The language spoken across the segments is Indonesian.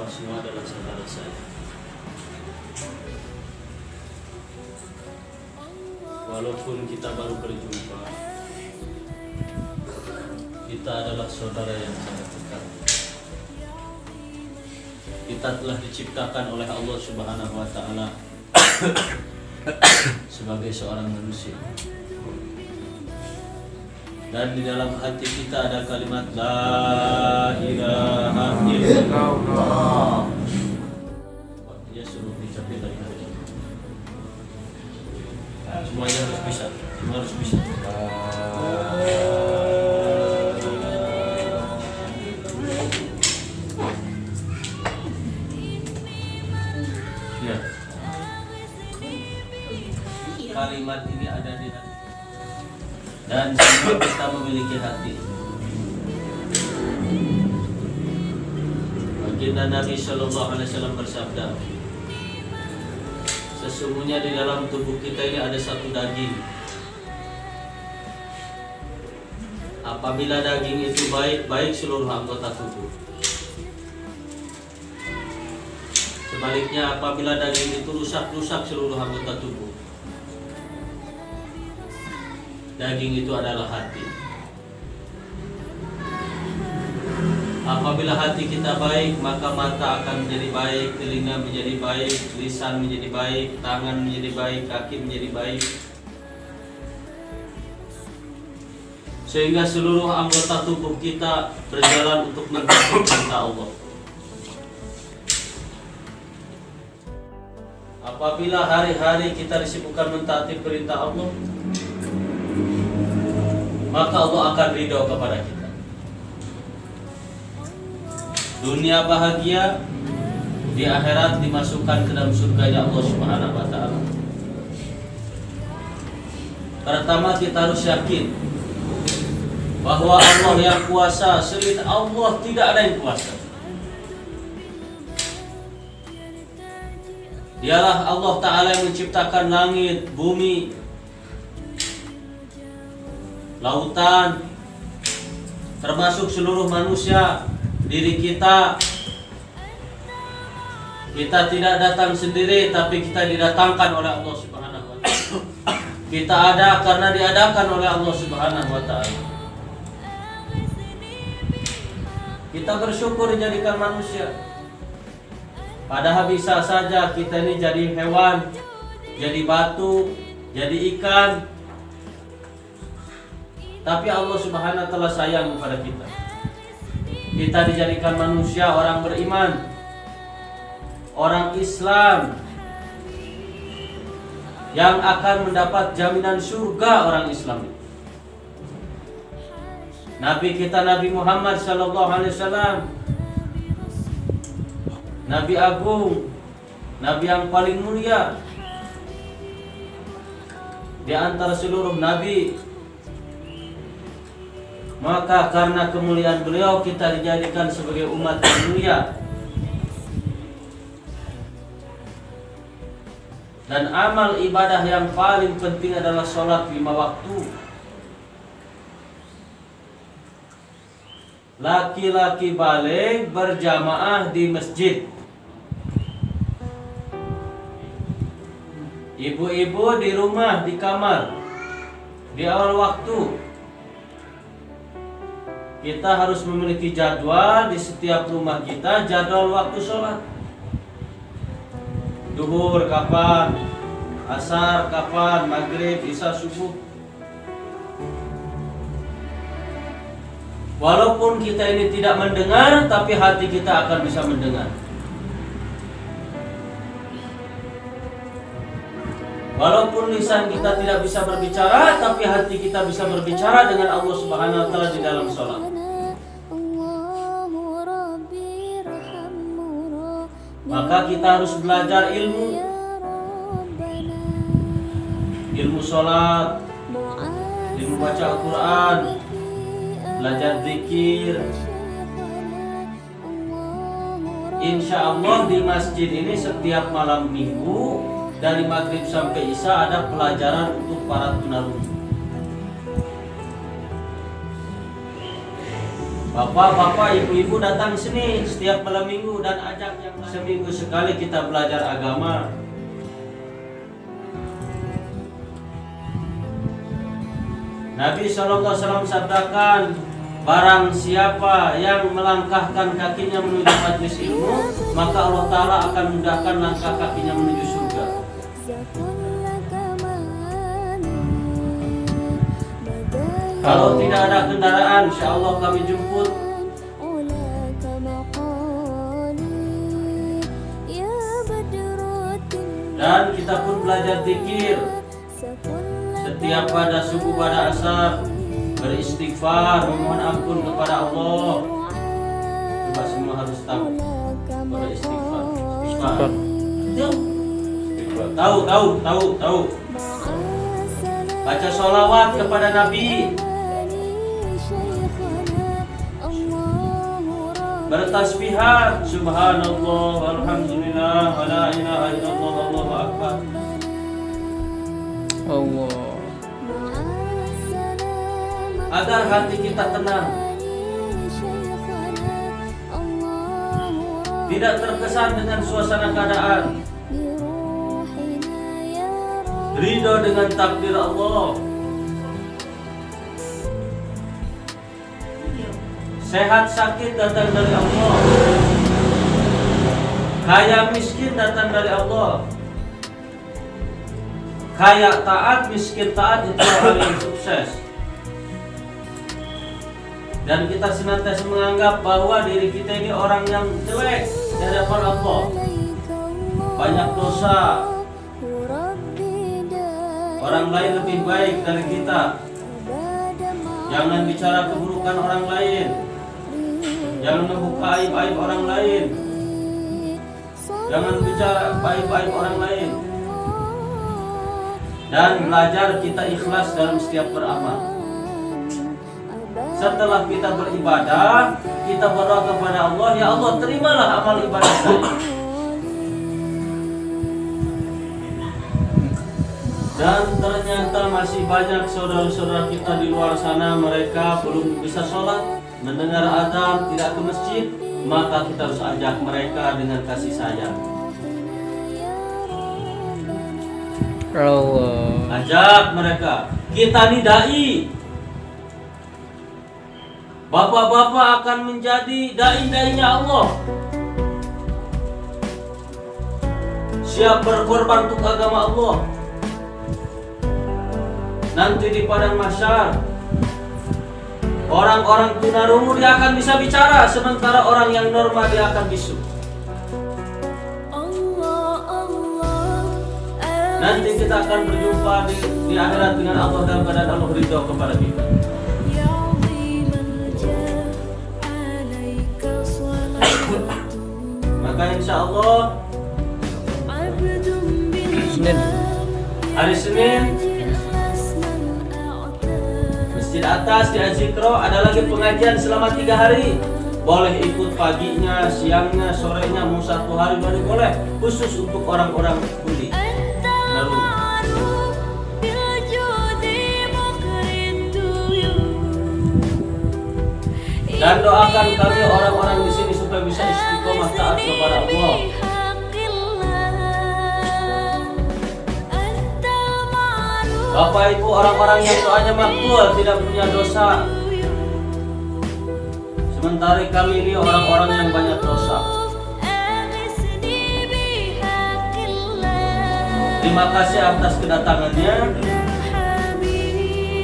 Bapak semua adalah saudara saya. Walaupun kita baru berjumpa, kita adalah saudara yang sangat dekat. Kita telah diciptakan oleh Allah Subhanahu wa Ta'ala sebagai seorang manusia. Dan di dalam hati kita ada kalimat La ilaha illallah. Waktunya suruh dicapai dari hati. Semuanya harus bisa. Semua harus bisa. Ya. Kalimat ini ada di hati. Dan semua kita memiliki hati. Baginda Nabi Shallallahu Alaihi Wasallam bersabda, sesungguhnya di dalam tubuh kita ini ada satu daging. Apabila daging itu baik seluruh anggota tubuh. Sebaliknya apabila daging itu rusak seluruh anggota tubuh. Daging itu adalah hati. Apabila hati kita baik, maka mata akan menjadi baik, telinga menjadi baik, lisan menjadi baik, tangan menjadi baik, kaki menjadi baik. Sehingga seluruh anggota tubuh kita berjalan untuk mengikuti perintah Allah. Apabila hari-hari kita disibukkan mentaati perintah Allah, maka Allah akan ridho kepada kita. Dunia bahagia, di akhirat dimasukkan ke dalam surganya Allah Subhanahu wa Ta'ala. Pertama kita harus yakin bahwa Allah yang kuasa, selain Allah tidak ada yang kuasa. Dialah Allah Ta'ala yang menciptakan langit, bumi, lautan, termasuk seluruh manusia, diri kita. Kita tidak datang sendiri, tapi kita didatangkan oleh Allah Subhanahu wa Ta'ala. Kita ada karena diadakan oleh Allah Subhanahu wa Ta'ala. Kita bersyukur dijadikan manusia. Padahal bisa saja kita ini jadi hewan, jadi batu, jadi ikan. Tapi Allah Subhanahu wa Ta'ala sayang kepada kita. Kita dijadikan manusia, orang beriman, orang Islam, yang akan mendapat jaminan surga orang Islam. Nabi kita Nabi Muhammad Sallallahu Alaihi Wasallam, Nabi Agung, Nabi yang paling mulia di antara seluruh Nabi. Maka karena kemuliaan beliau kita dijadikan sebagai umat yang mulia. Dan amal ibadah yang paling penting adalah sholat 5 waktu. Laki-laki balik berjamaah di masjid. Ibu-ibu di rumah, di kamar, di awal waktu. Kita harus memiliki jadwal di setiap rumah kita, jadwal waktu sholat. Duhur kapan, asar kapan, maghrib, isya, subuh. Walaupun kita ini tidak mendengar, tapi hati kita akan bisa mendengar. Walaupun lisan kita tidak bisa berbicara, tapi hati kita bisa berbicara dengan Allah Subhanahu wa Ta'ala di dalam sholat. Maka kita harus belajar ilmu sholat, ilmu baca Al-Quran, belajar zikir. Insya Allah di masjid ini setiap malam minggu dari maghrib sampai isya ada pelajaran untuk para tunarungu. Bapak-bapak, ibu-ibu datang sini setiap malam minggu dan ajak yang seminggu sekali kita belajar agama. Nabi SAW sabdakan, barang siapa yang melangkahkan kakinya menuju majlis ilmu, maka Allah Ta'ala akan mudahkan langkah kakinya menuju surga. Kalau tidak ada kendaraan, insya Allah kami jemput. Dan kita pun belajar zikir setiap pada subuh pada asar, beristighfar, memohon ampun kepada Allah. Coba semua harus tahu beristighfar. Tahu. Baca sholawat kepada Nabi. Bertasbihat, subhanallah, alhamdulillah, wa la ilaha illallah, Allahu akbar. Allah. Agar hati kita tenang, tidak terkesan dengan suasana keadaan, ridho dengan takdir Allah. Sehat sakit datang dari Allah, kaya miskin datang dari Allah. Kaya taat, miskin taat, itu orang yang sukses. Dan kita senantiasa menganggap bahwa diri kita ini orang yang jelek di hadapan Allah, banyak dosa. Orang lain lebih baik dari kita. Jangan bicara keburukan orang lain, jangan membuka aib-aib orang lain, jangan bicara aib-aib orang lain. Dan belajar kita ikhlas dalam setiap beramal. Setelah kita beribadah, kita berdoa kepada Allah, ya Allah terimalah amal ibadah saya. Dan ternyata masih banyak saudara-saudara kita di luar sana, mereka belum bisa sholat, mendengar adzan, tidak ke masjid. Maka kita harus ajak mereka dengan kasih sayang. Allah. Ajak mereka. Kita nih dai. Bapak-bapak akan menjadi dai-dainya Allah. Siap berkorban untuk agama Allah. Nanti di padang mahsyar, orang-orang tunarungu dia akan bisa bicara, sementara orang yang normal dia akan bisu. Nanti kita akan berjumpa di akhirat dengan Allah dan keadaan Allah ridho kepada kita. Maka insya Allah Senin. hari Senin Masjid Atas di Azikro ada lagi pengajian selama 3 hari. Boleh ikut paginya, siangnya, sorenya, mau 1 hari baru boleh. Khusus untuk orang-orang kuli. Dan doakan kami orang-orang di sini supaya bisa istiqomah taat kepada Allah. Bapak Ibu, orang-orang yang doanya makbul, tidak punya dosa. Sementara kami ini orang-orang yang banyak dosa. Terima kasih atas kedatangannya.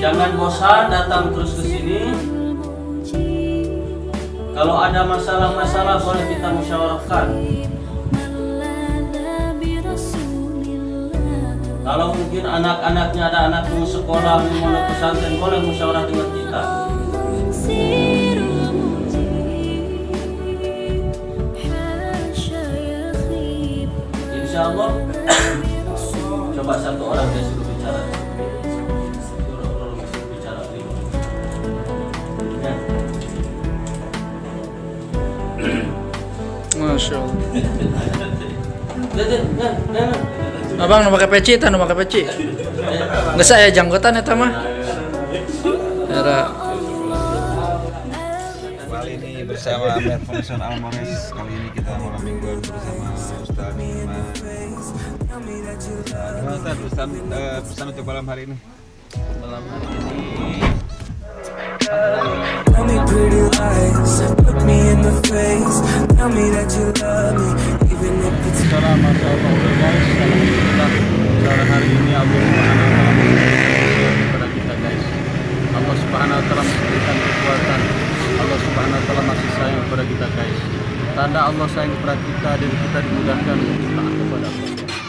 Jangan bosan datang terus ke sini. Kalau ada masalah-masalah boleh kita musyawarahkan. Kalau mungkin anak-anaknya ada anak mau sekolah, mau pesantren, boleh musyawarah dengan kita. Insya Allah. Coba 1 orang dia suruh bicara. Masya Allah. Abang nu pakai peci, nu pakai peci. Nggak saya janggotan eta mah. Era bersama Amir Foundation Almores. Kali ini kita malam mingguan bersama Ustaz Firman. Ustaz, pesan untuk malam hari ini. Malam hari ini Tell me pretty lies, look me in the face. Tell me that you love me, even if it's Secara masa Allah guys, alhamdulillah pada hari ini Allah Subhanahu wa taala kepada kita guys. Allah Subhanahu wa taala memberikan kekuatan. Allah Subhanahu wa taala masih sayang kepada kita guys. Tanda Allah sayang kepada kita dan kita dimudahkan untuk taat kepada Allah.